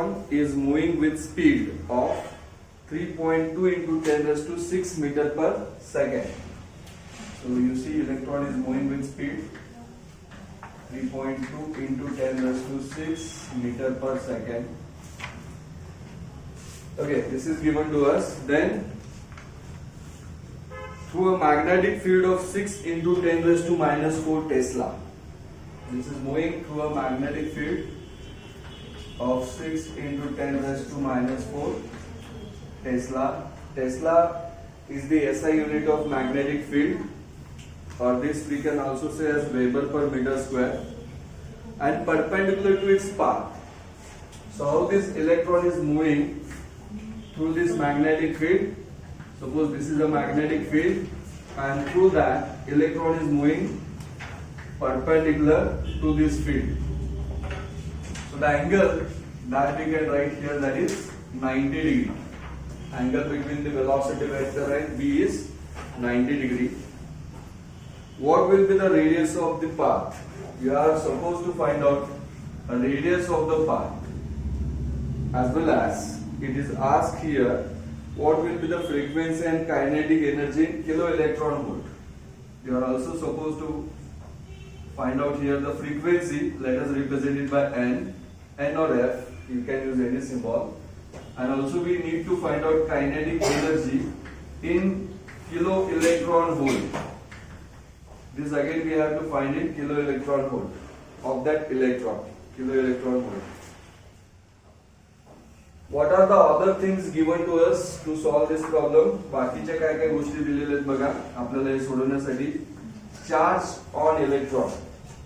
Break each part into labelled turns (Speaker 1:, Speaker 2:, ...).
Speaker 1: electron is moving with speed of 3.2 into 10 raised to 6 meter per second. So you see electron is moving with speed 3.2 into 10 raised to 6 meter per second. Okay, this is given to us. Then through a magnetic field of 6 into 10 raised to minus 4 Tesla. This is moving through a magnetic field of 6 into 10 raised to minus 4 Tesla. Tesla is the SI unit of magnetic field, or this we can also say as Weber per meter square, and perpendicular to its path. So how this electron is moving through this magnetic field? Suppose this is a magnetic field, and through that electron is moving perpendicular to this field. So the angle that we can write here, that is 90 degree. Angle between the velocity vector and v is 90 degree. What will be the radius of the path? You are supposed to find out a radius of the path, as well as it is asked here what will be the frequency and kinetic energy in kilo electron volt. You are also supposed to find out here the frequency. Let us represent it by n or f. You can use any symbol. And also we need to find out kinetic energy in kilo electron volt. This again we have to find in kilo electron volt of that electron, kilo electron volt. What are the other things given to us to solve this problem? बाकीच्या काय काय गोष्टी दिलेल्या आहेत बघा आपल्याला हे सोडवण्यासाठी. Charge on electron.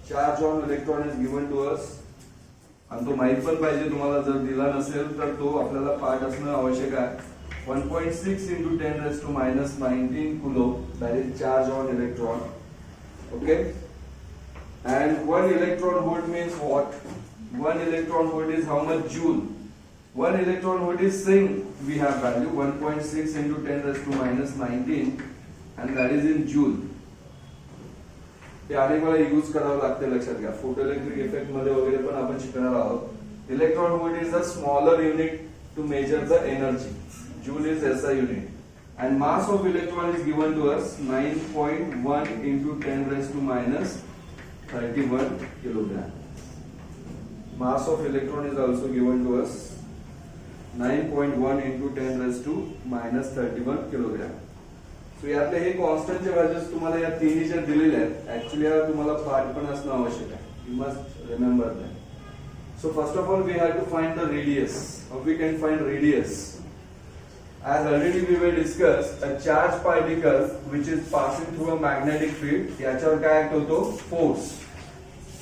Speaker 1: Charge on electron is given to us, आणि तो माहित पण पाहिजे तुम्हाला. जर दिला नसेल तर तो आपल्याला पाठ असणं आवश्यक आहे. 1.6 into 10 raised to minus 19 coulomb, that is charge on electron. Okay, and 1 electron volt means what? 1 electron volt is how much joule? 1 electron volt is same, we have value 1.6 into 10 raised to minus 19, and that is in joule. हे आणि मला use करावं लागते, लक्षात घ्या. Photo electric effect मध्ये वगैरे पण आपण शिकणार आहोत. Electron volt is a smaller unit to measure the energy. Joule is SI unit. And mass of electron is given to us 9.1 into 10 raised to minus 31 kilogram. Mass of electron is also given to us 9.1 into 10 raised to minus 31 kilogram. So यातले हे कॉन्स्टंटचे values तुम्हाला या तिन्ही ज्या दिलेल्या आहेत, actually हा तुम्हाला पाठ पण असणं आवश्यक आहे. You must remember that. So first of all we have to find the radius. How we can find radius? As already we will discuss, a charged particle which is passing through a magnetic field, याच्यावर काय act होतो? Force.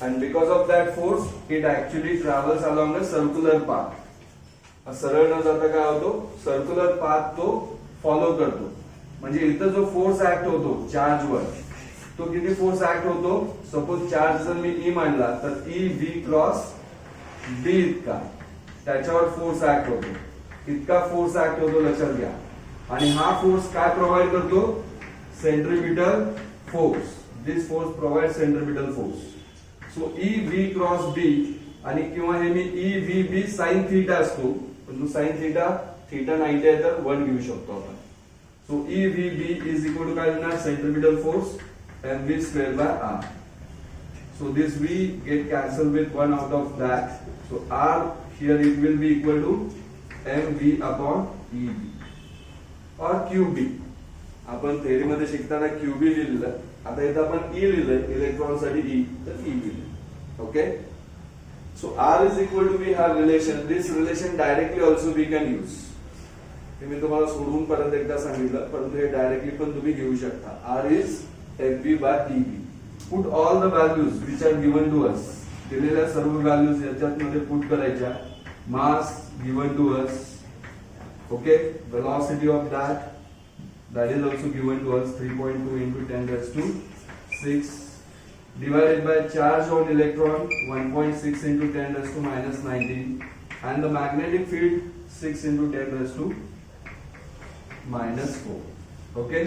Speaker 1: And because of that force, it actually travels along a circular path. सरळ न जाता काय होतो? Circular path तो follow करतो. म्हणजे इथं जो फोर्स ऍक्ट होतो चार्ज वर, तो किती फोर्स ऍक्ट होतो? सपोज चार्ज जर मी ई मांडला तर ई व्ही क्रॉस डी इतका त्याच्यावर फोर्स ऍक्ट होतो. इतका फोर्स ऍक्ट होतो, लक्षात घ्या. आणि हा फोर्स काय प्रोव्हाइड करतो? Centripetal force. This force provide centripetal force. So E V cross B, आणि किंवा हे मी E V B sine theta असतो, पण तो साइन थीटा 90 आहे तर 1 घेऊ शकतो आपण. So E V B is equal to काय होणार? Centripetal force M V square by R. So this V get cancelled with 1 out of that. So R here it will be equal to mv upon EB or QB. आपण theory मध्ये शिकताना QB लिहिलं, आता इथं आपण E लिहिलंय electron साठी E, तर EB. Okay, so R is equal to, we have relation. This relation directly also we can use. हे मी तुम्हाला सोडवून परत एकदा सांगितलं, परंतु हे डायरेक्टली पण तुम्ही घेऊ शकता. R is mv by EB. Put all the values which are given to us. दिलेल्या सर्व व्हॅल्यूज याच्यात मध्ये पुट करायच्या. Mass given to us, okay, velocity of that is also given to us 3.2 into 10 raised to 6 divided by charge on electron 1.6 into 10 raised to minus 19, and the magnetic field 6 into 10 raised to minus 4. Okay,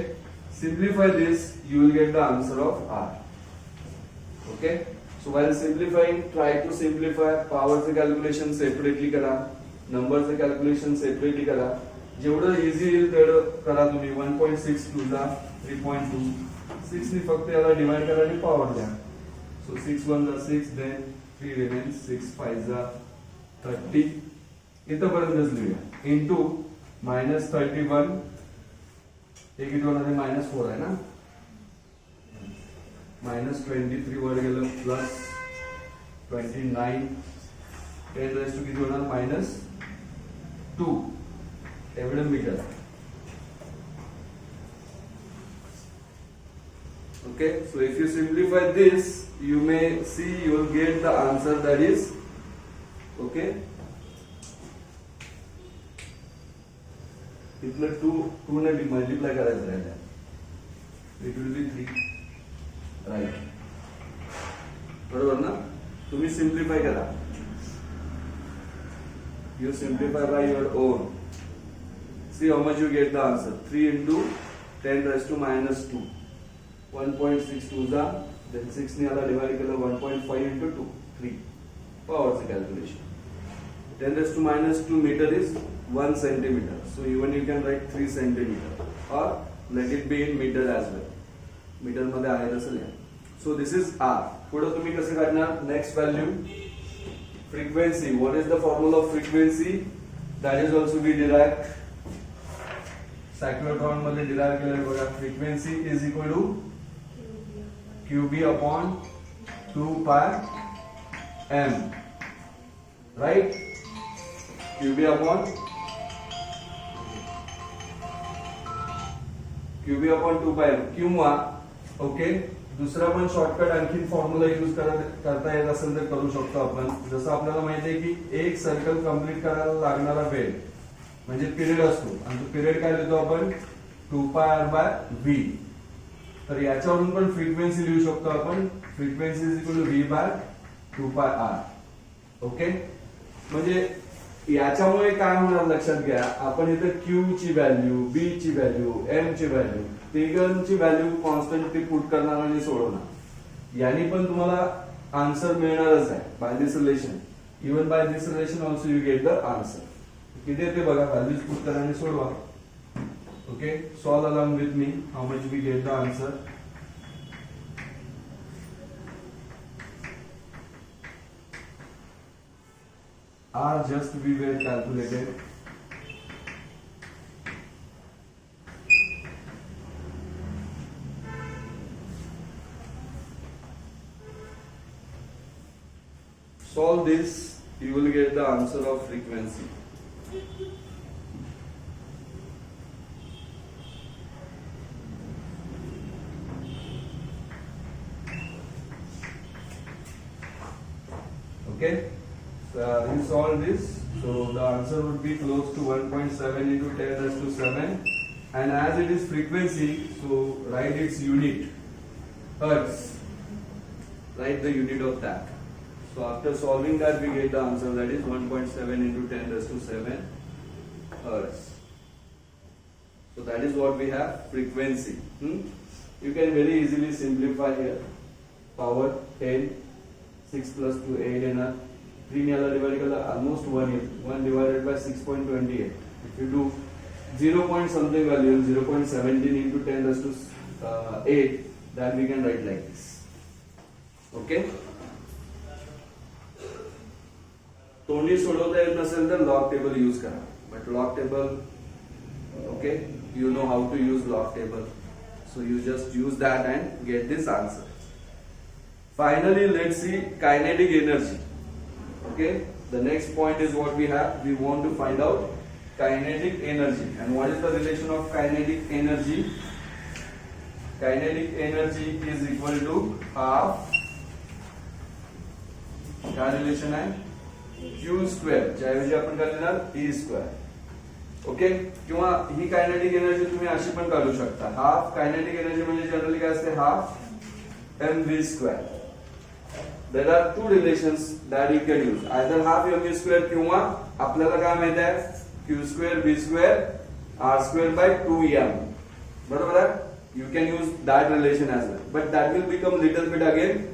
Speaker 1: simplify this, you will get the answer of R. Okay, so while simplifying, try to simplify. Power calculation separately करा. नंबरचं calculation separately करा. जेवढं easy येईल तेवढं करा तुम्ही. 1.6 2 ला 3.2, 6 ने फक्त याला डिवाइड करा आणि पॉवर द्या. सो 6 1 ला 6, देन 3 रिमेन्स, 6 5 ला 30 इथपर्यंतच लिहूया. इंटू -31, हे किती होणार आहे? -4 आहे ना. -23 वर गेलं, प्लस 29, 10 रेज टू किती होणार? -2 एवढं metre. Okay, so if you simplify this, you may see you will get the answer that is okay. इथलं 2 ने मल्टिप्लाय करायचं राहिलं, it will be 3, right? बरोबर ना? तुम्ही सिम्प्लिफाय करा. You simplify by your own. See how much you get the answer. 3 into 10 raised to -2. 1.62 चा, then 6 ने याला डिवाइड केलं, 1.5 into 2, 3. Power's calculation. 10 raised to -2 meter is 1 centimeter. So even you can write 3 centimeter or let it be in meter as well. Metre मध्ये आहे तसं लिहा. So this is R. पुढे तुम्ही कसं काढणार? Next value frequency. What is the formula of frequency? That is also we derived. Cyclotron मध्ये derive केलेलं बघा. Frequency is equal to QB upon 2 pi m, right? QB upon 2 pi m. किंवा okay, दुसरा पण शॉर्टकट आणखी formula use करता येत असेल तर करू शकतो आपण. जसं आपल्याला माहिती आहे की एक सर्कल कंप्लीट करायला लागणारा वेळ म्हणजे पिरियड असतो, आणि तो पिरियड काय लिहितो आपण? 2 pi r by v. तर याच्यावरून पण फ्रिक्वेन्सी लिहू शकतो आपण. Frequency is equal to v by 2 pi r. Okay, म्हणजे याच्यामुळे काय होणार लक्षात घ्या. आपण इथे Q ची व्हॅल्यू, B ची व्हॅल्यू, M ची व्हॅल्यू, तिघांची व्हॅल्यू कॉन्स्टंटली पुट करणार आणि सोडवणार. यानी पण तुम्हाला आन्सर मिळणारच आहे by this relation. Even by this relation also you get the answer. किती येते बघा, व्हॅल्यूज पुट करा आणि सोडवा. Okay, solve along with me how much we get the answer. R just we were calculated. Solve this, you will get the answer of frequency. Okay, so you solve this, so the answer would be close to 1.7 into 10 raised to 7, and as it is frequency, so write its unit, hertz. Write the unit of that. So after solving that, we get the answer that is 1.7 into 10 raised to 7 hertz. So that is what we have, frequency. You can very easily simplify here. Power 10, 6 plus 2, 8 and 3 ने divided kala almost 1 is 1 divided by 6.28. If you do 0 point something value, 0.17 into 10 raised to 8, that we can write like this. Okay. तोंडी सोडवता येत नसेल तर log table use करा. But log table, okay, you know how to use log table, so you just use that and get this answer. Finally, let's see kinetic energy. Okay, the next point is what we have. We want to find out kinetic energy. And what is the relation of kinetic energy? Kinetic energy is equal to half, क्या relation है? Q square, ज्याऐवजी आपण काय लिहिणार? E square. Okay, किंवा ही kinetic energy तुम्ही अशी पण काढू शकता. हाफ कायनेटिक एनर्जी म्हणजे जनरली काय असते? Half mv square. There are two relations that you can use, either half mv square किंवा आपल्याला काय माहित आहे? q square b square r square by 2m. बरोबर आहे? You can use that relation as well, but that will become little bit again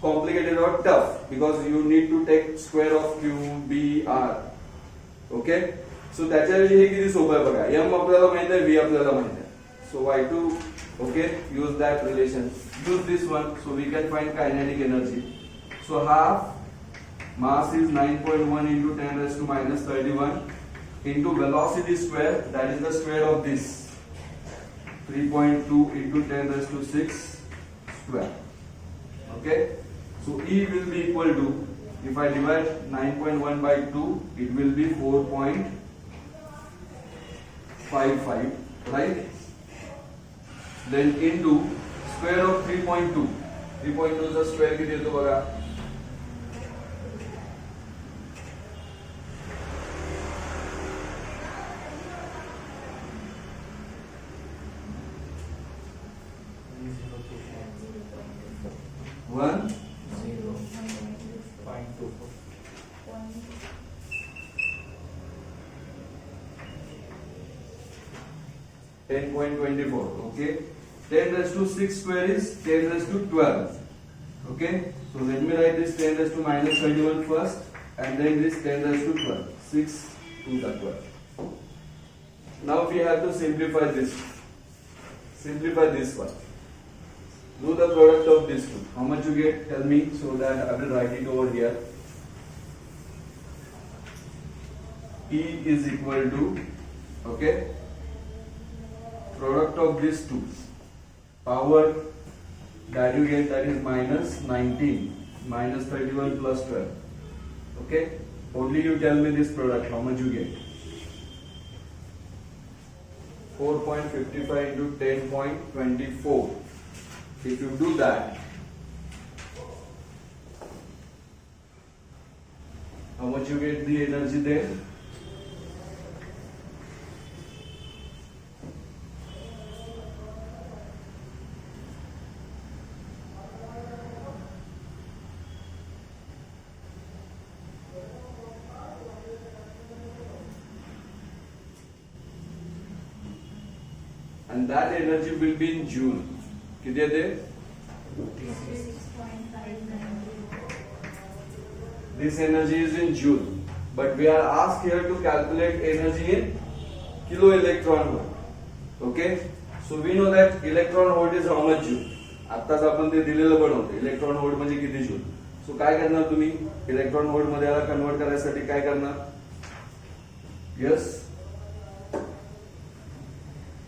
Speaker 1: complicated or tough because you need to take square of q, b, r. Okay, so त्याच्याऐवजी हे किती सोपं आहे बघा. M आपल्याला माहित आहे, व्ही आपल्याला माहित आहे. So y2, okay, use that relation, use this one, so we can find kinetic energy. So half mass is 9.1 into 10 raised to minus 31 into velocity square, that is the square of this, 3.2 into 10 raised to 6 square. Okay, so E will be equal to, if I divide 9.1 by 2, it will be 4.55, right? Then into square of 3.2, 3.2 चा square किती येतो बघा, 10.24. Okay, 10 raised to 6 square is 10 raised to 12. Okay, so let me write this 10 raised to minus 31 first, and then this 10 raised to 12. 6 to the 12. Now we have to simplify this. Simplify this one. Do the product of these two. How much you get? Tell me, so that I will write it over here. E is equal to, okay, product of these two, power that you get, that is minus 19 minus 31 plus 12. Okay, only you tell me this product, how much you get. 4.55 into 10.24. If you do that, how much you get the energy there? And that energy will be in Joule. किती येते?
Speaker 2: 6.592.
Speaker 1: This energy is in Joule, but we are asked here to calculate energy in kilo electron volt. Okay, so we know that electron volt is how much Joule. आत्ताच आपण ते दिलेलं बनवतो, electron volt म्हणजे किती joule. सो काय करणार तुम्ही, इलेक्ट्रॉन वोल्ट मध्ये याला कन्वर्ट करायसाठी काय करणार? यस,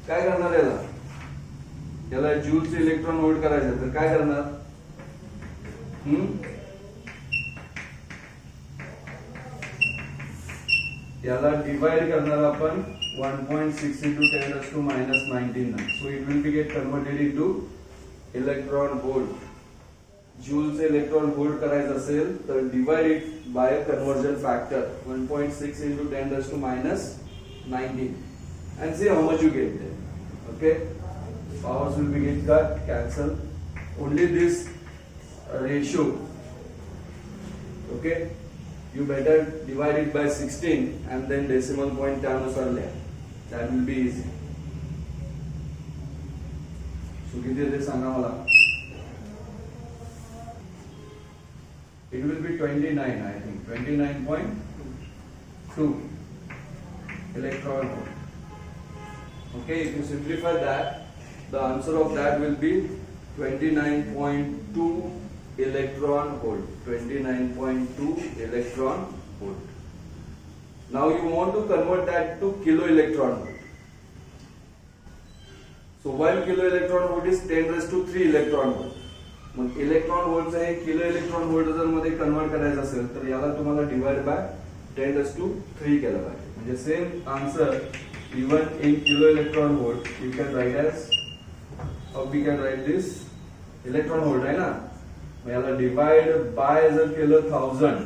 Speaker 1: काय करणार याला? याला जूलचे इलेक्ट्रॉन वोल्ट करायचं तर काय करणार? याला डिवाइड करणार आपण 1.6 into 10 raised to minus 19. So it will be get converted into electron volt. Joule से इलेक्ट्रॉन वोल्ट करायचं असेल तर divide it by conversion factor 1.6 into 10 raised to minus 19 and see how much you get there. Okay, powers will be get cut, cancel, only this ratio. Okay, you better divide it by 16 and then decimal point त्यानुसार लिहा, that will be easy. So किती येते सांगा मला? It will be 29, I think 29.2 electron volt. Okay, if you simplify that, the answer of that will be 29.2 electron volt. 29.2 electron volt. Now you want to convert that to kilo electron volt. So 1 kilo electron volt is 10 raised to 3 electron volt. मग electron वोल्टचं हे kilo electron volt जर मध्ये convert करायचं असेल तर याला तुम्हाला डिवाइड बाय 10 raised to 3 केलं पाहिजे. म्हणजे same answer even in kilo electron volt you can write as, how we can write this, electron volt आहे ना, मग याला डिवाइड बाय जर केलं 1000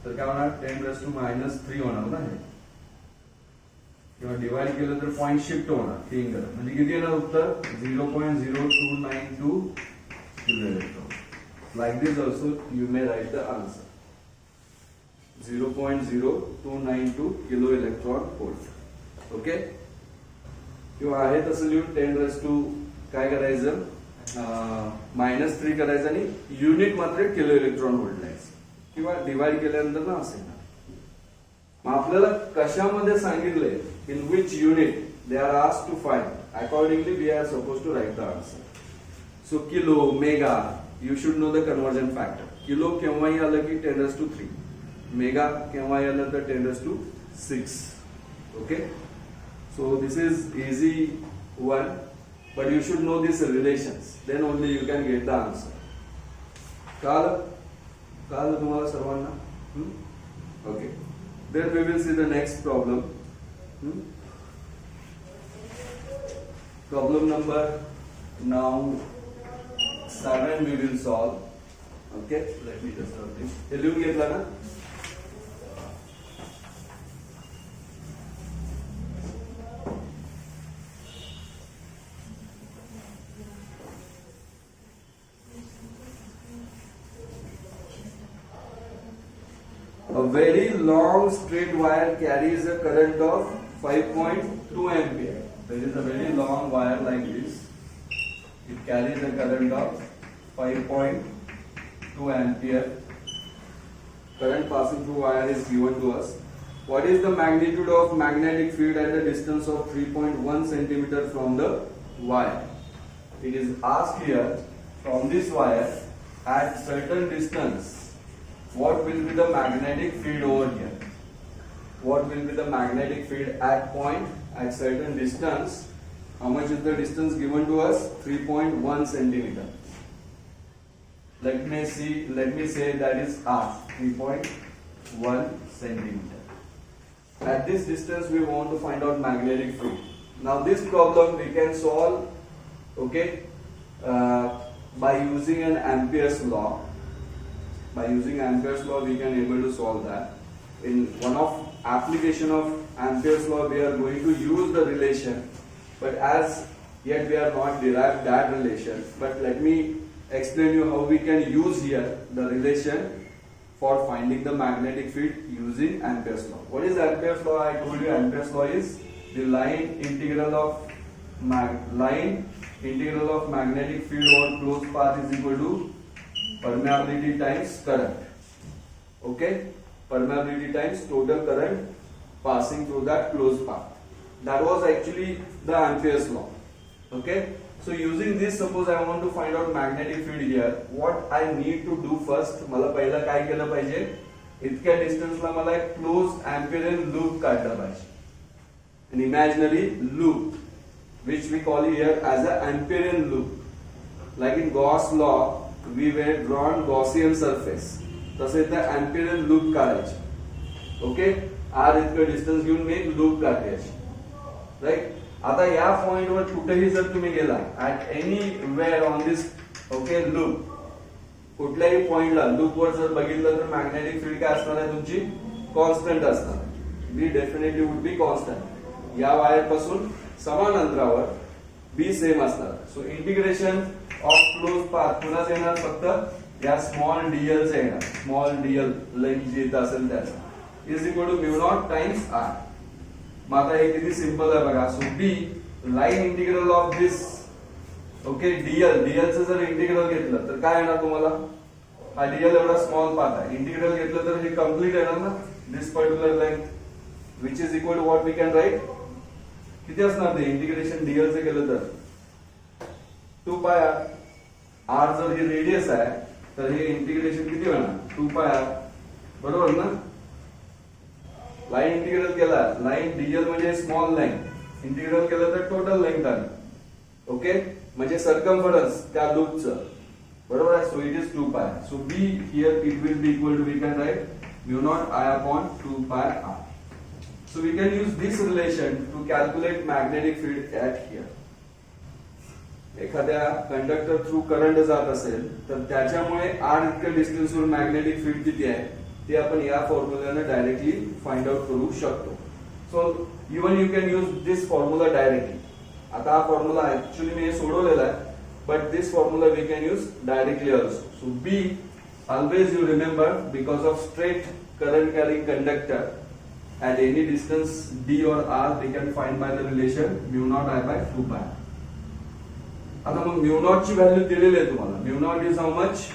Speaker 1: तर काय होणार? 10 raised to minus 3 होणार ना हे, किंवा डिवाइड केलं तर पॉइंट शिफ्ट होणार 3 करत, म्हणजे किती येणार उत्तर? 0.0292 kilo electron. Like this also you may write the answer, 0.0292 kilo electron volt. Okay, किंवा आहे तसं लिहून 10 raised to काय करायचं, -3 करायचं आणि युनिट मात्र किलो इलेक्ट्रॉन वोल्ट लिहायचं, किंवा डिवाइड केल्यानंतर ना असेल ना. मग आपल्याला कशामध्ये सांगितले, in which unit they are asked to find, accordingly we are suppose to write the answer. So kilo, mega, you should know the conversion factor. Kilo केव्हाही आलं की 10⁻3, मेगा केव्हाही आलं तर 10⁻6. Okay, so this is easy one, but you should know these relations, then only you can get the answer. कळलं तुम्हाला सर्वांना? Okay, then we will see the next problem. Problem number now 7 we will solve. Okay, let me just start this. हे लिहून घेतला ना? A very long straight wire carries a current of 5.2 ampere. There is a very long wire like this. It carries a current of 5.2 ampere. Current passing through wire is given to us. What is the magnitude of magnetic field at the distance of 3.1 centimeter from the wire? It is asked here, from this wire at certain distance, what will be the magnetic field over here? What will be the magnetic field at point at certain distance? How much is the distance given to us? 3.1 centimeter. Let me say that is R, 3.1 centimeter. At this distance we want to find out magnetic field. Now this problem we can solve, okay, by using an Ampere's law. By using Ampere's law we can able to solve that. In one of application of Ampere's law we are going to use the relation, but as yet we are not derived that relation. But let me explain you how we can use here the relation for finding the magnetic field using Ampere's law. What is Ampere's law? I told you Ampere's law is the line integral of magnetic field over closed path is equal to permeability times current. Okay, permeability times total current passing through that closed path. That was actually the Ampere's law. Okay, so using this, suppose I want to find out magnetic field here. What I need to do first, मला पहिला काय केलं पाहिजे, इतक्या डिस्टन्सला मला एक closed Amperean loop काढला पाहिजे, an imaginary loop which we call here as a Amperean loop. Like in Gauss law we were drawn Gaussian surface, तसे त्या Amperean loop काढायचे. ओके, R इतकं डिस्टन्स घेऊन मी एक लूप काढते अशी, राईट. आता या पॉइंट वर कुठेही जर तुम्ही गेला at anywhere on this, okay, loop, कुठल्याही पॉइंटला लूप वर जर बघितलं तर मॅग्नेटिक फील्ड काय असणार आहे तुमची, कॉन्स्टंट असणार. Be definitely would be constant. या वायर पासून समान अंतरावर बी सेम असणार. सो इंटिग्रेशन ऑफ क्लोज पाथ पुन्हा येणार फक्त या स्मॉल डीएल चे येणार. स्मॉल डीएल लेंथ जी इथं असेल त्याचा is equal to mu naught times R. मग आता हे किती सिंपल आहे बघा. So B line integral of this, okay, dl, dl चं जर इंटिग्रल घेतलं तर काय येणार तुम्हाला, हा डीएल एवढा स्मॉल पाथ आहे, इंटिग्रल घेतलं तर हे कम्प्लीट येणार ना, this particular length which is equal to what we can write, किती असणार ते इंटिग्रेशन डीएल चे केलं तर 2 पाय आर. आर जर हे रेडियस आहे तर हे इंटिग्रेशन किती होणार, 2 पाय आर, बरोबर ना. लाईन इंटिग्रल केला, लाईन डीएल म्हणजे स्मॉल लाईन, इंटिग्रल केलं तर टोटल लेंथ आली. ओके, म्हणजे सर्कम्फरन्स त्या लूपचं, बरोबर आहे. So it is 2 pi. So B here it will be equal to, we can write mu naught I upon 2 pi R. So we can use this relation to calculate magnetic field at here. एखाद्या conductor through current जात असेल तर त्याच्यामुळे are इतक्या distance वर magnetic field किती आहे ते आपण या फॉर्म्युलाने डायरेक्टली फाइंड आउट करू शकतो. So even you can use this formula directly. आता हा फॉर्म्युला ऍक्च्युअली मी हे सोडवलेला आहे, but this formula we can use directly also. So B always you remember, because of straight current carrying conductor at any distance d or r we can find by the relation mu naught I by 2 pi. आता मग mu naught ची value दिलेली आहे तुम्हाला. Mu naught is how much,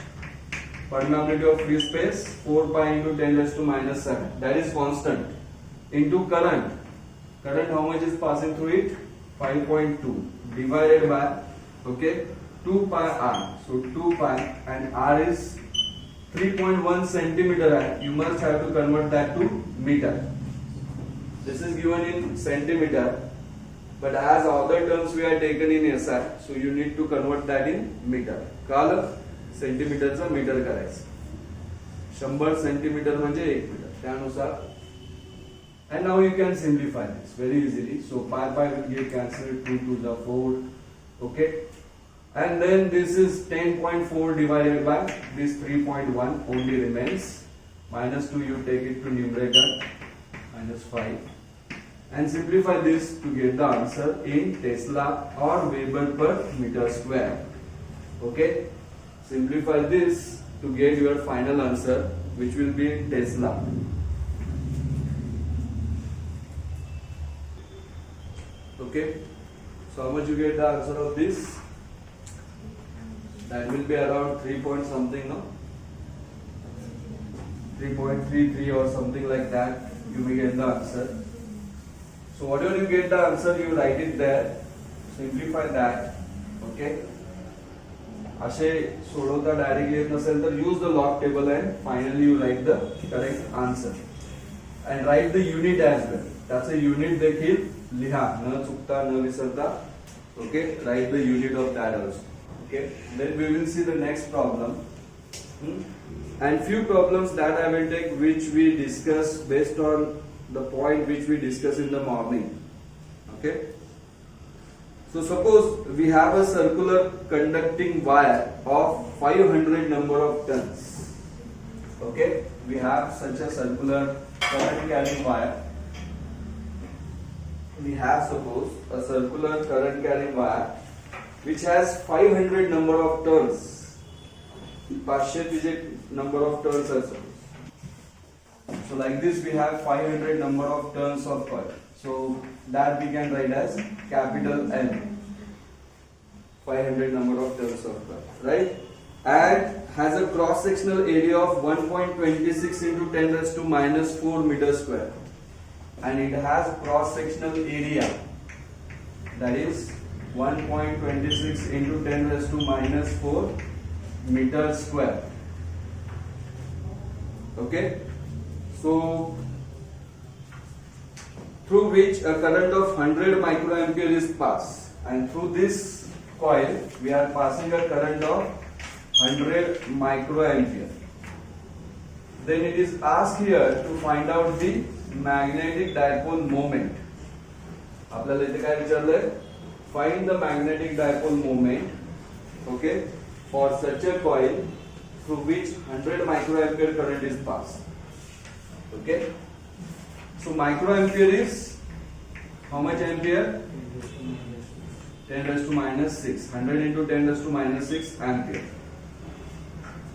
Speaker 1: permeability of free space 4 pi into 10 raised to minus 7, that is constant. into current how much is passing through it, 5.2 divided by, okay, 2 pi r. So 2 pi and r is 3.1 centimeter. You must have to convert that to meter. This is given in centimeter, but as other terms we are taken in SI, so you need to convert that in meter. कळलं? सेंटीमीटरचा metre करायचं. 100 centimetre म्हणजे 1 metre. त्यानुसार. And now you can simplify this very easily. So pi will get cancelled, 2 to the 4. Okay. And then this is 10.4 divided by this 3.1 only remains. Minus 2 you take it to numerator, minus 5. And simplify this to get the answer in Tesla or Weber per meter square. Okay. Simplify this to get your final answer, which will be in Tesla. Okay, so how much you get the answer of this? That will be around 3 point something, no? 3.33 or something like that. You will get the answer. So whatever you get the answer, you write it there. Simplify that. Okay. असे सोडवता directly येत नसेल तर use the log table and finally you write the correct answer and write the unit as well. त्याचे unit देखील लिहा, न चुकता न विसरता. Okay, write the unit of that also. Okay, then we will see the next problem and few problems that I will take which we discuss based on the point which we discuss in the morning. Okay, so suppose we have a circular conducting wire of 500 number of turns. Okay, we have such a circular current carrying wire. We have suppose a circular current carrying wire which has 500 number of turns. 500 is a number of turns also. So like this we have 500 number of turns of coil. So that we can write as capital N. 500 number of turns of coil, right? And has a cross sectional area of 1.26 into 10 raised to minus 4 meter square. And it has cross sectional area that is 1.26 into 10 raised to minus 4 meter square. Okay, so through which a current of 100 microampere is passed, and through this coil we are passing a current of 100 microampere. Then it is asked here to find out the magnetic dipole moment. आपल्याला इथे काय विचारलंय? Find the magnetic dipole moment. Okay, for such a coil through which 100 microampere current is passed. Okay, so microampere is how much ampere? 10 raised to minus 6. 100 into 10 raised to minus 6 ampere.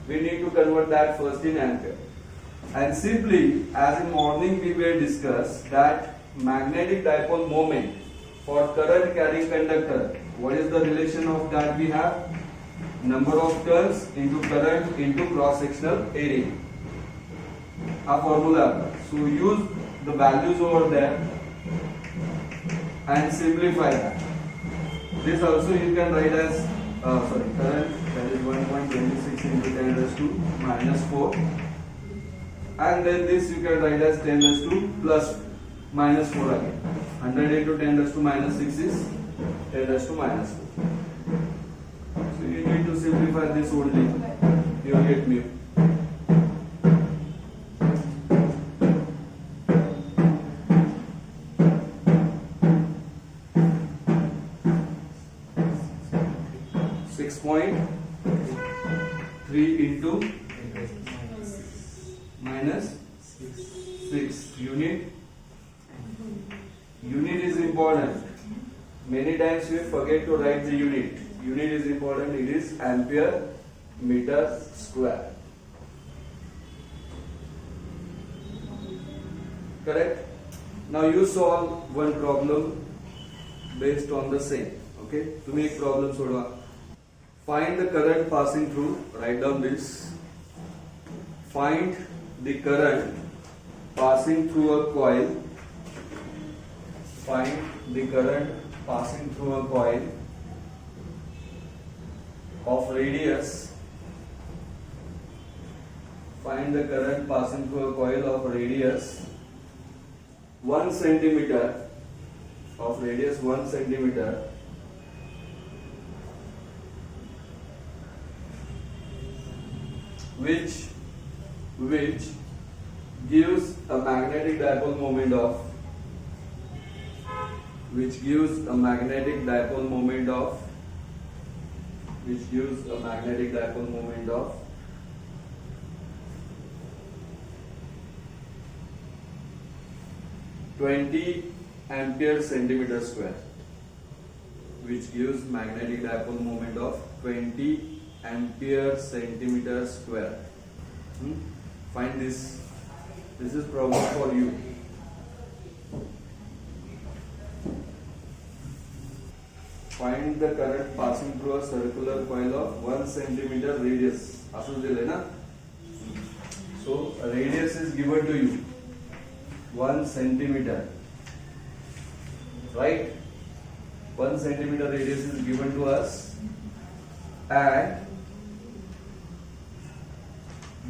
Speaker 1: We need to convert that first in ampere. And simply, as in morning we will discuss that magnetic dipole moment for current carrying conductor. What is the relation of that we have? Number of turns into current into cross sectional area. A formula. So use the values over there and simplify that. This also you can write as current, that is 1.26 into 10 raised to minus 4. And then this you can write as 10 raised to plus minus 4 again. 100 into 10 raised to minus 6 is 10 raised to minus 4. So you need to simplify this only. You will get mu. .3 into minus 6 unit. Unit is important. Many times we forget to write the unit. Unit is important. It is ampere meter square. Correct? Now you solve one problem based on the same. Okay? To make problem solve. Find the current passing through. Write down this. Find the current passing through a coil find the current passing through a coil of radius. Find the current passing through a coil of radius 1 centimeter, of radius 1 centimeter, which gives a magnetic dipole moment of 20 ampere centimeter square, which gives magnetic dipole moment of 20 ampere centimeter square. Find this. This is problem for you. Find the current passing through a circular coil of 1 centimeter radius. असं दिले ना. So radius is given to you 1 centimeter, right? 1 centimeter radius is given to us, and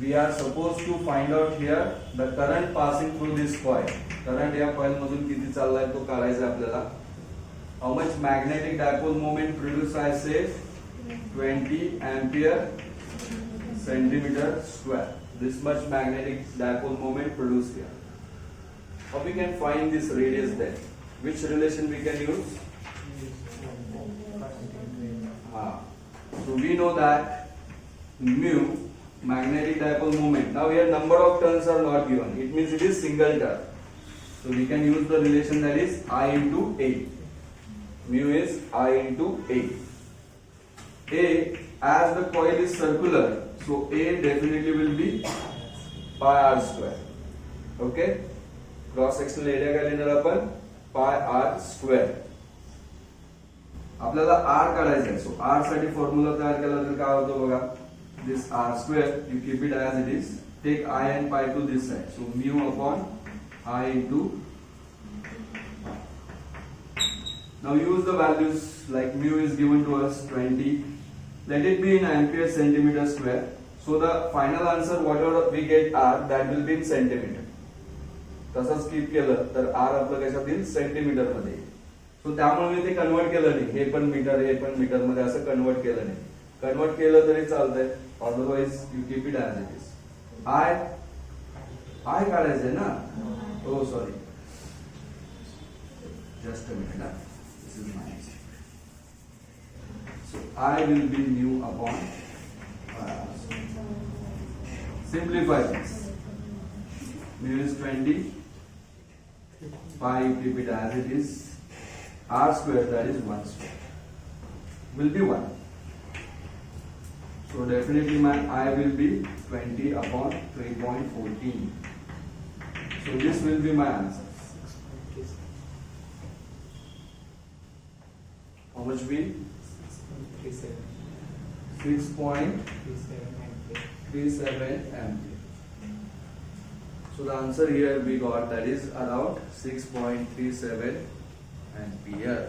Speaker 1: we are supposed to find out here the current passing through this coil. Current या coil मधून किती चाललाय तो काढायचा आपल्याला. How much magnetic dipole moment produced? I say 20 ampere centimeter square. This much magnetic dipole moment produced here. How we can find this radius then? Which relation we can use? So we know that mu, magnetic dipole moment. Now here number of turns are not given. It means it is single turn. So we can use the relation that is I into A. Mu is I into A. A, as the coil is circular, so A definitely will be pi r square. Okay? Cross sectional area काय लिहिणार आपण? Pi r square. आपल्याला r काढायचा आहे. सो r साठी formula तयार केला तर काय होतं बघा. This r square, you keep it as it is. Take I and pi to this side. So mu upon I into. Now use the values, like mu is given to us 20. Let it be in ampere centimeter square. So the final answer, whatever we get r, that will be in centimeter. तसंच keep केलं तर r आपलं कशात येईल? Centimetre मध्ये. सो त्यामुळे मी ते convert केलं नाही. हे पण मीटर मध्ये असं कन्वर्ट केलं नाही. कन्वर्ट केलं तरी चालतंय. Otherwise you keep it as it is. I काढायचंय ना. हो sorry, just a minute. This is my mistake. So I will be mu upon simplify this. Mu is 20, pi you keep it as it is, r square, that is 1 square, will be 1. So definitely my I will be 20 upon 3.14. So this will be my answer. How much be? 6.37 ampere. So the answer here we got, that is around 6.37 ampere.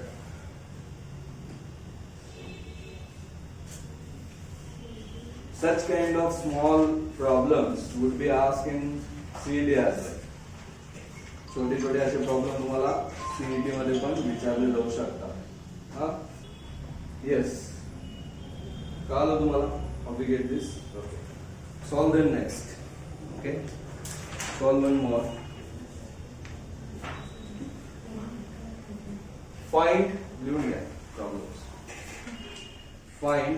Speaker 1: Such kind of small problems would be asked in CET as well. छोटे छोटे असे problem तुम्हाला CET मध्ये पण विचारले जाऊ शकतात. हा, येस, कळलं तुम्हाला? How we get this? Okay. Solve them next. Okay. Solve one more. Find linear problems. Find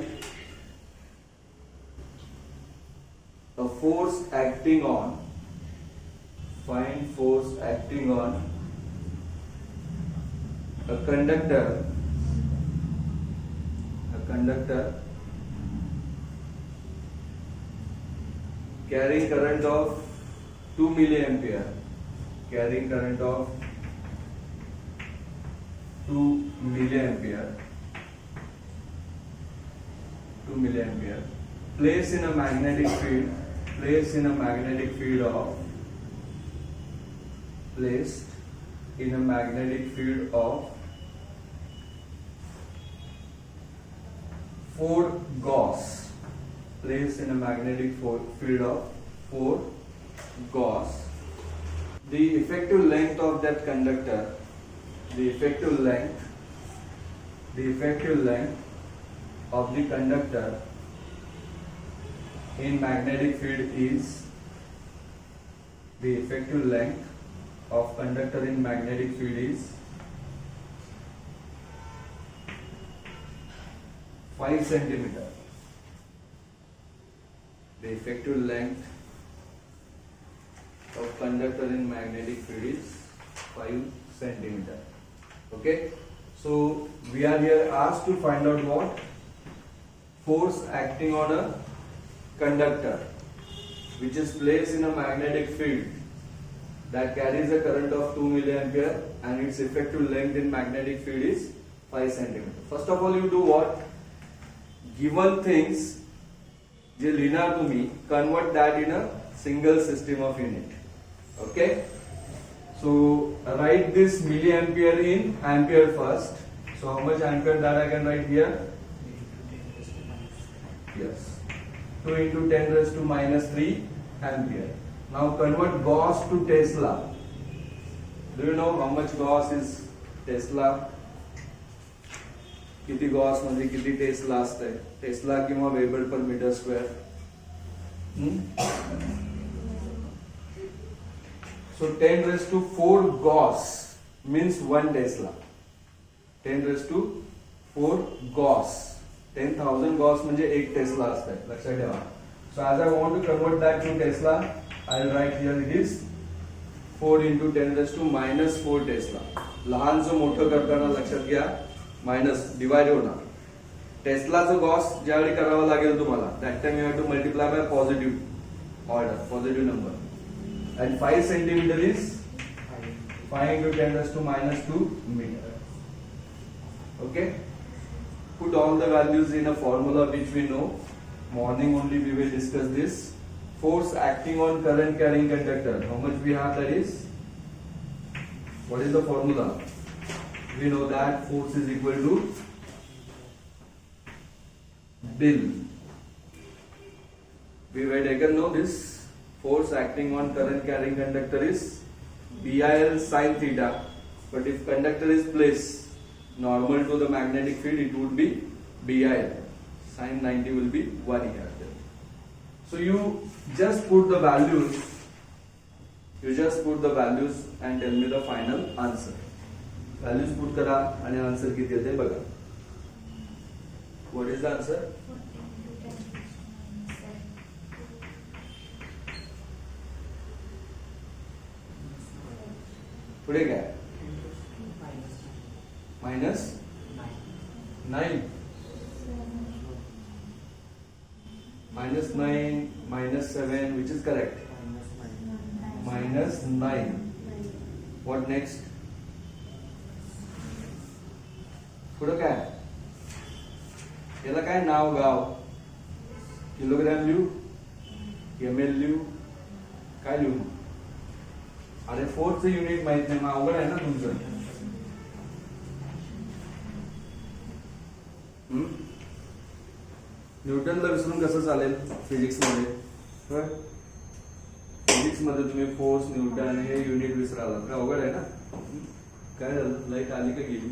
Speaker 1: a force acting on. Find force acting on a conductor. A conductor carrying current of 2 milliampere. Carrying current of 2 milliampere. 2 milliampere. Placed in a magnetic field. Placed in a magnetic field of. Placed in a magnetic field of 4 Gauss. Placed in a magnetic field of 4 Gauss. The effective length of that conductor, the effective length of the conductor in magnetic field is, the effective length of conductor in magnetic field is 5 centimeter. The effective length of conductor in magnetic field is 5 centimeter. Okay, so we are here asked to find out what force acting on a conductor which is placed in a magnetic field that carries a current of 2 milliampere and its effective length in magnetic field is 5 centimeter. First of all, you do what? Given things जे लिहिणार तुम्ही, convert that in a single system of unit. Okay, so write this milliampere in ampere first. So how much ampere that I can write here? Yes, 2 into 10 raised to minus 3 ampere. Now convert Gauss to Tesla. Do you know how much Gauss is Tesla? किती gauss म्हणजे किती tesla असते? Tesla किंवा weber per metre square. So 10 raised to 4 Gauss means 1 Tesla. 10 raised to 4 Gauss. 10,000 Gauss म्हणजे 1 Tesla असते, लक्षात ठेवा. So as I want to convert that to Tesla, I'll write here it is 4 into 10 raised to minus 4 Tesla. लहानचं मोठं करताना लक्षात घ्या, minus divide होणार. टेस्लाचं Gauss ज्यावेळी करावं लागेल तुम्हाला, that time you have to multiply by positive order, positive number. And 5 centimetre is 5 into 10 raised to minus 2 meter. Okay, put all the values in a formula which we know. Morning only we will discuss this. Force acting on current carrying conductor, how much we have? That is, what is the formula? We know that force is equal to Bill. We were taken know this. Force acting on current carrying conductor is BIL sin theta. But if conductor is placed normal to the magnetic field, it would be BIL. Sin 90 will be 1 here. So you just put the values. You just put the values and tell me the final answer. Values put करा आणि answer किती येते बघा. What is the answer? पुढे काय? Minus 9, minus 7, which is correct? Minus 9. What next? पुढं काय? याला काय नाव गाव? किलोग्रॅम लिहू, ml लिहू, काय लिहू? अरे फोर्सचं युनिट माहित नाही, मग अवघड आहे ना तुमचं. न्यूटनला विसरून कसं चालेल फिजिक्स मध्ये? फिजिक्स मध्ये तुम्ही फोर्स, न्यूटन हे युनिट विसराल का? अवघड आहे ना. काय झालं? लाईट आली का गेली?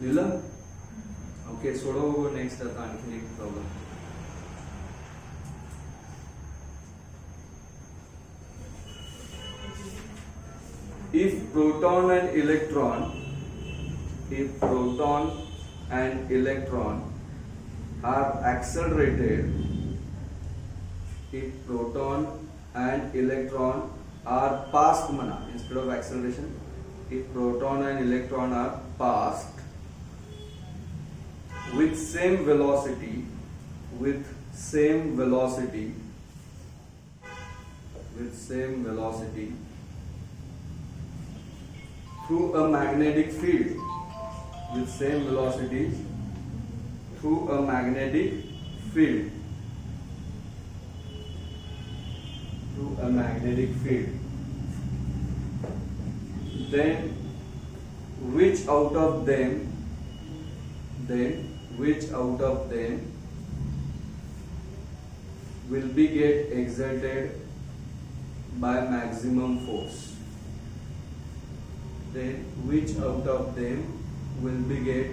Speaker 1: लिहिलं? ओके, सोडव नेक्स्ट. आता आणखी एक problem. If proton and electron are accelerated, if proton and electron are passed mana instead of acceleration, if proton and electron are passed with same velocity through a magnetic field, through a a magnetic field, then which out of them will be get exerted by maximum force? Then which out of them will be get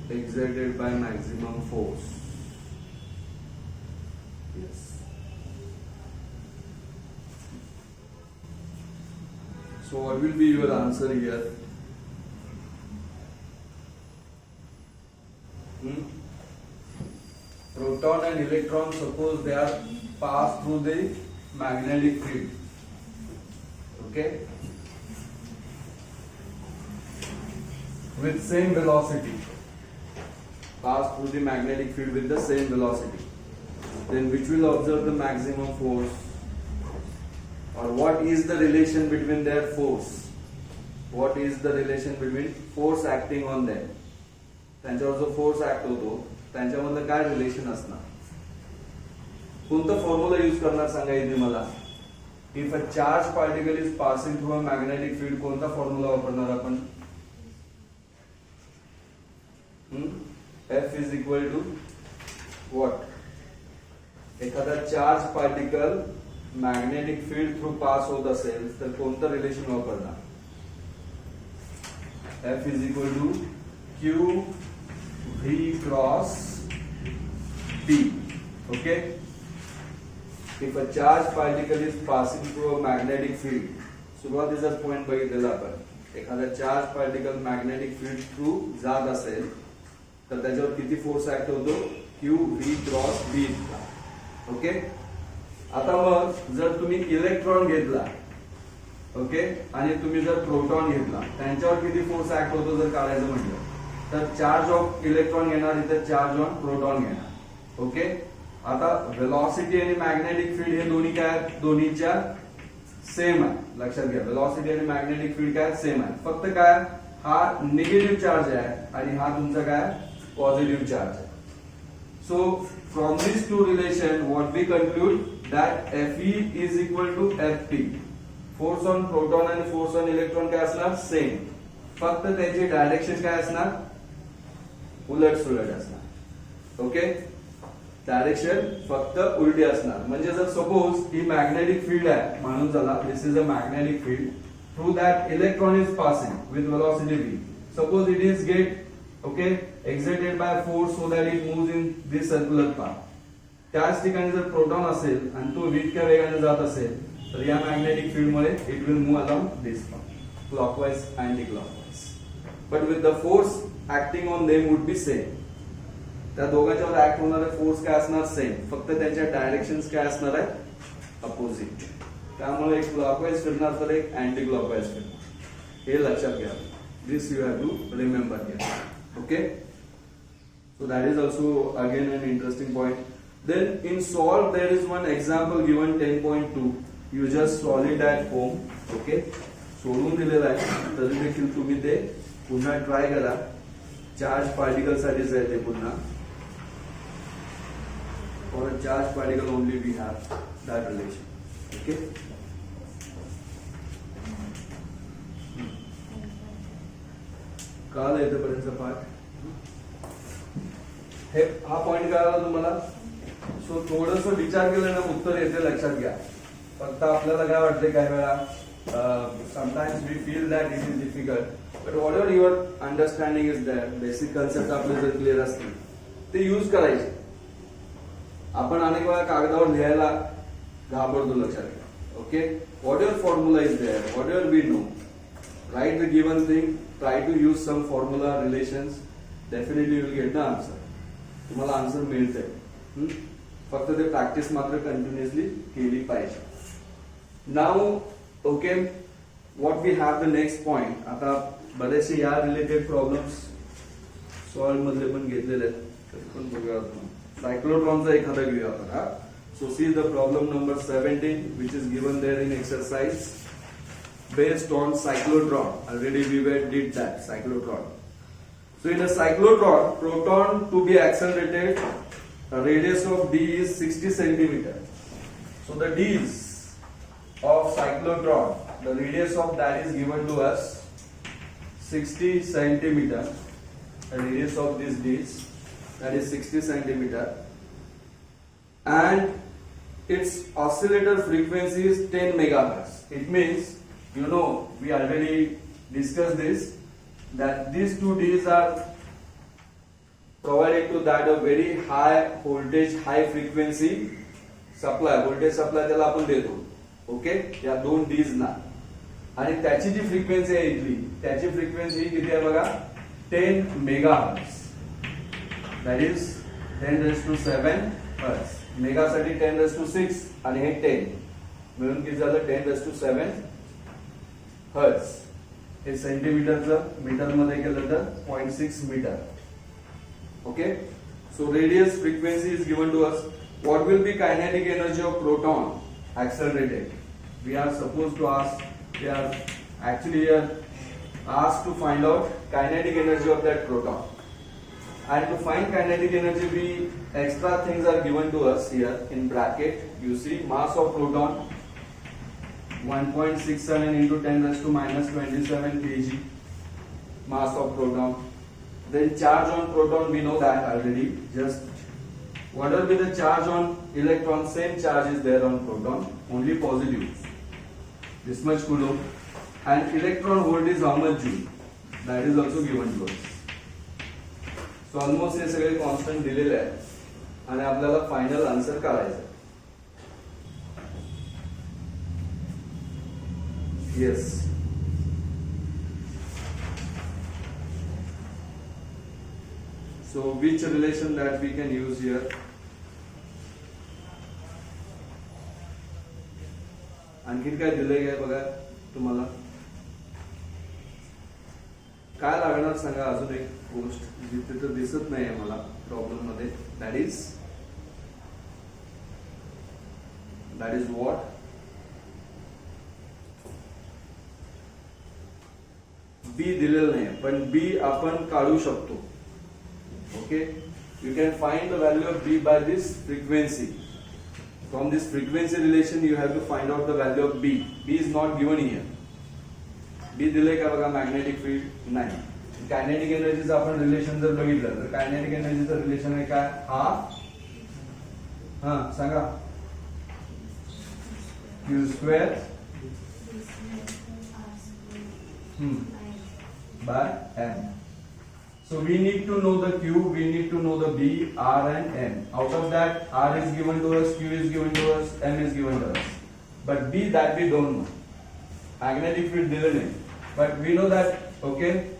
Speaker 1: exerted by maximum force? Yes. So what will be your answer here? Proton and electron, suppose they are passed through the magnetic field. Okay? With same velocity. Pass through the magnetic field with the same velocity. Then which will observe the maximum force? Or what is the relation between their force? What is the relation between force acting on them? त्यांच्यावर जो force act होतो त्यांच्यामधलं काय relation असणार? कोणता formula use करणार सांगा इथे मला. If a charge particle is passing through a magnetic field, कोणता फॉर्म्युला वापरणार आपण? F is equal to what? एखादा charge particle magnetic field through pass होत असेल तर कोणतं रिलेशन वापरणार? F is equal to Q V cross P. Okay? If a charged particle is passing through a magnetic field, सुरुवातीचा point बघितलेला आपण. एखादा charge particle magnetic field through जात असेल तर त्याच्यावर किती फोर्स ऍक्ट होतो? Q V cross B. Okay? आता मग जर तुम्ही इलेक्ट्रॉन घेतला, ओके, आणि तुम्ही जर प्रोटॉन घेतला, त्यांच्यावर किती फोर्स ऍक्ट होतो जर काढायचं म्हटलं तर चार्ज ऑफ इलेक्ट्रॉन घेणार, इथे चार्ज ऑन प्रोटॉन घेणार. ओके? आता वेलॉसिटी आणि मॅग्नेटिक फील्ड हे दोन्ही काय, दोन्हीच्या सेम आहे. लक्षात घ्या, वेलॉसिटी आणि मॅग्नेटिक फील्ड काय सेम आहे. फक्त काय, हा निगेटिव्ह चार्ज आहे आणि हा तुमचा काय पॉझिटिव्ह चार्ज आहे. So from this two relation what we conclude that Fe is equal to Ft. Force on proton आणि फोर्स ऑन इलेक्ट्रॉन काय असणार? सेम. फक्त त्याची डायरेक्शन काय असणार? उलट सुलट असणार. ओके? डायरेक्शन फक्त उलटी असणार. म्हणजे जर सपोज ही मॅग्नेटिक फील्ड आहे म्हणून चला, this is a magnetic field through that electron is passing with velocity v. Suppose it is get okay excited by force so that it moves in this circular path. त्याच ठिकाणी जर proton असेल आणि तो इतक्या वेगाने जात असेल तर या magnetic field Mule it will move along this path, clockwise anti clockwise. But with the force acting on them would be same. त्या दोघांच्यावर ऍक्ट होणारे फोर्स काय असणार? सेम. फक्त त्यांच्या डायरेक्शन्स काय असणार आहे? अपोजिट. त्यामुळे एक क्लॉकवाइज फिरणार तर एक अँटी क्लॉकवाइज फिरणार. हे लक्षात घ्या. This you have to remember here. Okay? So that is also again an interesting point. Then in solve there is one example given 10.2. You just solve it at home. Okay? सोडून दिलेला आहे तरी देखील तुम्ही ते पुन्हा ट्राय करा. Charge particle साठीच आहे ते पुन्हा. For a charge particle only we have that relation. Okay? कळालं इथेपर्यंतचा पार्ट? हे हा पॉइंट कळाला तुम्हाला? सो थोडस विचार केलं ना उत्तर येते. लक्षात घ्या. फक्त आपल्याला काय वाटते काही वेळा sometimes we feel that it is difficult, but whatever your understanding is there, basic concept आपले जर क्लिअर असतील ते यूज करायचे. आपण अनेक वेळा कागदावर लिहायला घाबरतो. लक्षात घ्या. Okay? whatever formula is there, whatever we know, write the given thing, try to use some formula relations, definitely you will get the answer. तुम्हाला आन्सर मिळते. फक्त ते प्रॅक्टिस मात्र कंटिन्युअसली केली पाहिजे. Now okay, what we have the next point. आता बरेचसे या रिलेटेड प्रॉब्लेम्स सॉल्व मधले पण घेतलेले आहेत. तरी पण बघूया आपण. सायक्लोट्रॉनचा एखादा घेऊया आपण. हा, so see the problem number 17 which is given there in exercise based on cyclotron. Already we did that cyclotron. So in a cyclotron, proton to be accelerated radius of D is 60 centimeter. So the D's of cyclotron, the radius of that is given to us 60 centimeter. The radius of these D's, that is 60 centimeter, and its oscillator frequency is 10 megahertz. It means, you know, we already discussed this, that these two D's are provided to that a very high voltage, high frequency supply, voltage supply त्याला आपण देतो. Okay, या दोन D's ना, आणि त्याची जी frequency आहे इथली, त्याची फ्रिक्वेन्सी किती आहे बघा, 10 megahertz. That is 10⁻⁷ hertz. Mega साठी 10⁻⁶ आणि हे 10 मिळून किती झालं, 10⁻⁷ हर्ट्ज. हे सेंटीमीटरचं मीटर मध्ये केलं तर 0.6 metre. Okay, so radius frequency is given to us. What will be kinetic energy of proton accelerated? We are supposed to ask, we are actually here asked to find out kinetic energy of that proton. And to find kinetic energy, we extra things are given to us here in bracket. You see, mass of proton 1.67 into 10⁻⁻27 kg. Mass of proton. Then charge on proton, we know that already. Just what will be the charge on electron? Same charge is there on proton, only positive. This much coulomb. And electron volt is how much joule? That is also given to us. So almost हे सगळे constant दिलेले आहेत आणि आपल्याला final answer काढायचं. Yes. So which relation that we can use here? आणखीन काय दिलंय काय बघा तुम्हाला, काय लागणार सांगा. अजून एक गोष्ट जी तिथं दिसत नाहीये मला प्रॉब्लेम मध्ये, दॅट इज व्हॉट, बी दिलेलं नाही पण बी आपण काढू शकतो. Okay, you can find the value of B by this frequency. From this frequency relation, you have to find out the value of B. B is not given here. B दिले का बघा, magnetic field नाही. Kinetic energy चं आपण relation जर बघितलं तर kinetic energy चं रिलेशन आहे काय, हा सांगा, Q square by M. So we need to know the Q, we need to know the B, R and M. Out of that, R is given to us, Q is given to us, M is given to us. But B, that we don't know. Magnetic field didn't know. But we know that, okay.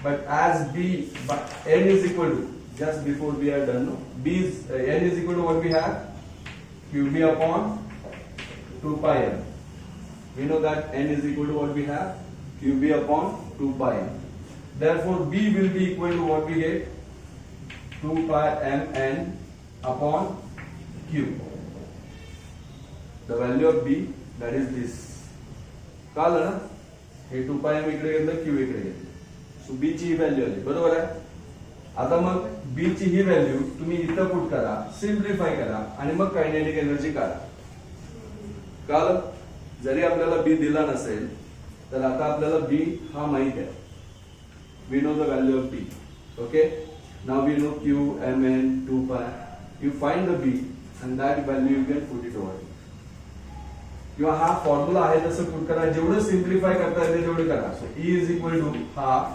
Speaker 1: But as B, but N is equal to, just before we are done, no? B is, N is equal to what we have? QB upon 2 pi M. We know that N is equal to what we have? QB upon 2 pi M. Therefore, B will be equal to what we get? 2 pi mn upon Q. The value of B, that is this. कळलं ना? हे 2 pi m इकडे घेतलं, Q इकडे घेतलं. So B ची ही value आली, बरोबर आहे. आता मग B ची ही व्हॅल्यू तुम्ही इथं पुट करा, सिम्प्लिफाय करा आणि मग कायनेटिक एनर्जी काढा. कळलं? जरी आपल्याला B दिला नसेल तर आता आपल्याला B हा माहित आहे. We know the value of B. Okay. Now we know Q, Mn, 2 pi. You find the B, and that value you can put it over. किंवा हा फॉर्म्युला आहे तसं पुट करा, जेवढं सिम्प्लिफाय करता येते तेवढं करा. So E is equal to half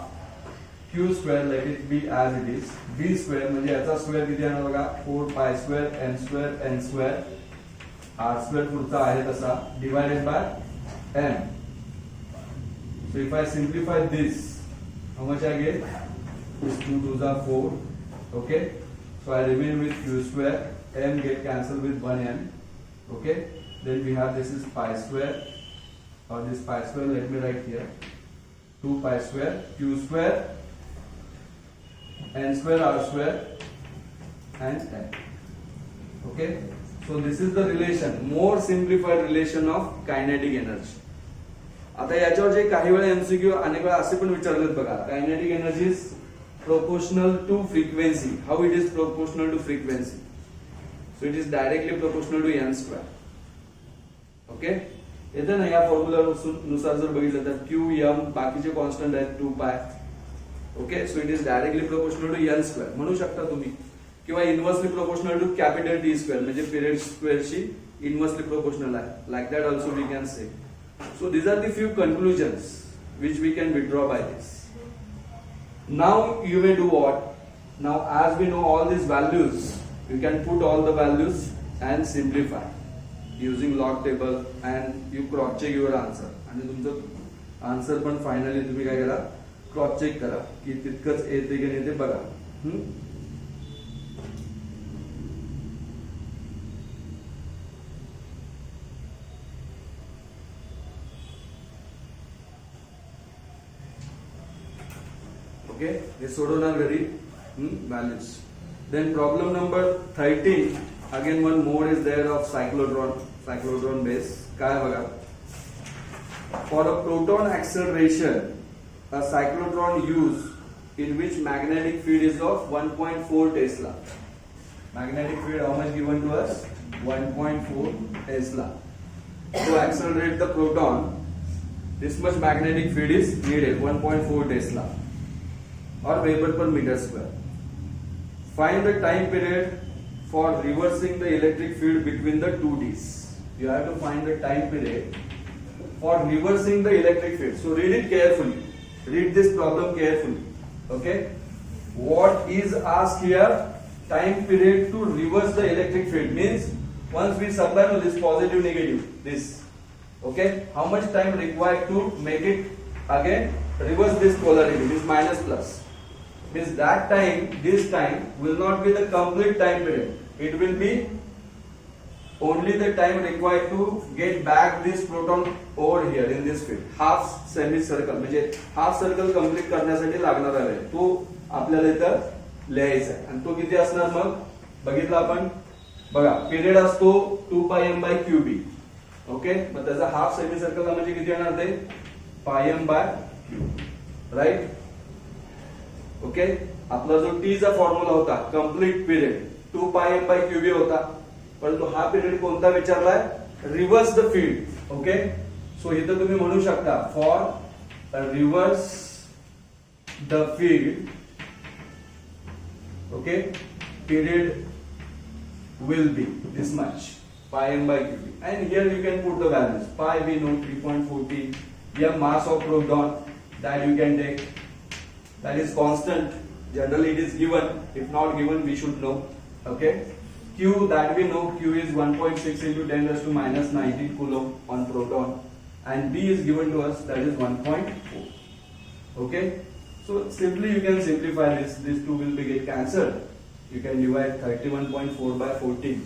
Speaker 1: Q square, let it be as it is. B square म्हणजे याचा स्क्वेअर किती आहे बघा, 4 pi square n square n square, R square पुढचा आहे तसा, divided by m. So if I simplify this, how much I get? This 2 2s are 4. Okay. So I remain with Q square. M get cancelled with 1m. Okay. Then we have this is pi square. Or this pi square, let me write here. 2 pi square Q square n square R square and n. Okay. So this is the relation, more simplified relation of kinetic energy. आता याच्यावर जे काही वेळा MCQ अनेक वेळा असे पण विचारलेत बघा, kinetic energy is proportional to frequency. How it is proportional to frequency? So it is directly proportional to n square. Okay, येते ना या फॉर्म्युला नुसार जर बघितलं तर क्यू एम बाकीचे कॉन्स्टंट आहेत 2 pi. Okay, so it is directly proportional to n square म्हणू शकता तुम्ही, किंवा inversely proportional to capital T square म्हणजे पिरियड स्क्वेअरशी इनव्हर्सली प्रोपोर्शनल आहे. Like that also we can say. So these are the few conclusions which we can withdraw by this. Now you may do what? Now as we know all these values, you can put all the values and simplify using log table and you cross check your answer. आणि तुमचं answer पण finally तुम्ही काय करा, cross check करा की तितकंच येते की नाही ते बघा. Okay, हे सोडवणार घरी values. Then problem number 13, again one mode is there of cyclotron base. काय बघा, for a proton acceleration a cyclotron used in which magnetic field is of 1.4 Tesla. Magnetic field how much given to us? 1.4 Tesla. To accelerate the proton, this much magnetic field is needed, 1.4 Tesla. Or Weber per meter square. Find the time period for reversing the electric field between the two Ds. You have to find the time period for reversing the electric field. So read it carefully. Read this problem carefully. Okay? What is asked here? Time period to reverse the electric field means once we supply this positive negative, this. Okay? How much time required to make it again reverse this polarity, this minus plus. Means that time, this time will not be the complete time period. It will be only the time required to get back this proton over here in this field. Half semicircle म्हणजे half circle complete करण्यासाठी लागणारा वेळ तो आपल्याला इथं लिहायचा आहे. आणि तो किती असणार मग बघितलं आपण बघा, पिरियड असतो 2 pi m by Q B. Okay, मग त्याचा हाफ सेमीसर्कलला म्हणजे किती येणार ते pi m by Q. Right. Okay, आपला जो टी चा फॉर्म्युला होता complete period 2 pi m by Q B होता, परंतु हा पिरियड कोणता विचारलाय? Reverse the field. Okay, so इथं तुम्ही म्हणू शकता for reverse the field. Okay, period will be this much pi m by q b, and here you can put the values. Pi we know 3.40. Yeah, mass of proton that you can take. That is constant. Generally it is given. If not given, we should know. Okay. Q that we know, Q is 1.6 into 10 raised to minus 19 coulomb on proton, and B is given to us, that is 1.4. Okay. So simply you can simplify this. These two will be get cancelled. You can divide 31.4 by 14.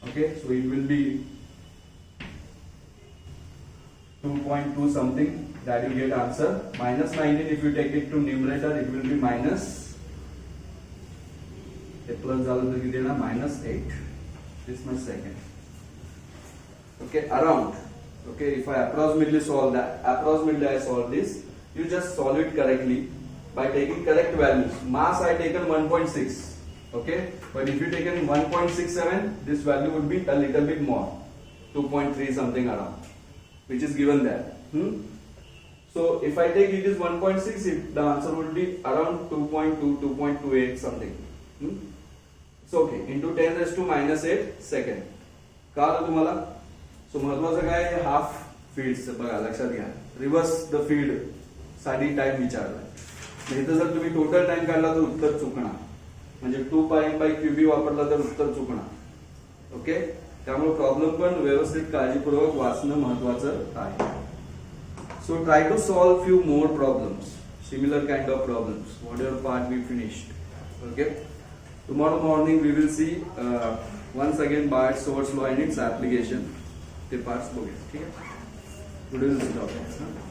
Speaker 1: Okay. So it will be 2.2 something. That you get answer. Minus 19 if you take it to numerator, it will be minus. A plus झालं तर किती येणार? minus 8. This much second. Okay, around. Okay, if I approximately solve I solve this. You just solve it correctly by taking correct values. Mass I taken 1.6. Okay, but if you taken 1.67, this value would be a little bit more, 2.3 something around, which is given there. So if I take it is 1.6, the answer would be around 2.2, 2.28 something. It's okay. Into 10 raised to minus 8 second. कळलं तुम्हाला? सो महत्वाचं काय आहे? Half field बघा, लक्षात घ्या. Reverse the field साठी time विचारलाय. नाही तर जर तुम्ही टोटल टाइम काढला तर उत्तर चुकणार. म्हणजे 2 pi m by Q B वापरला तर उत्तर चुकणार. ओके, त्यामुळे प्रॉब्लेम पण व्यवस्थित काळजीपूर्वक वाचणं महत्वाचं आहे. So try to solve few more problems, similar kind of problems. Whatever part we finished. Okay. Tomorrow morning we will see once again Barrett's Source law and its application. The parts. Okay. Today is the topic.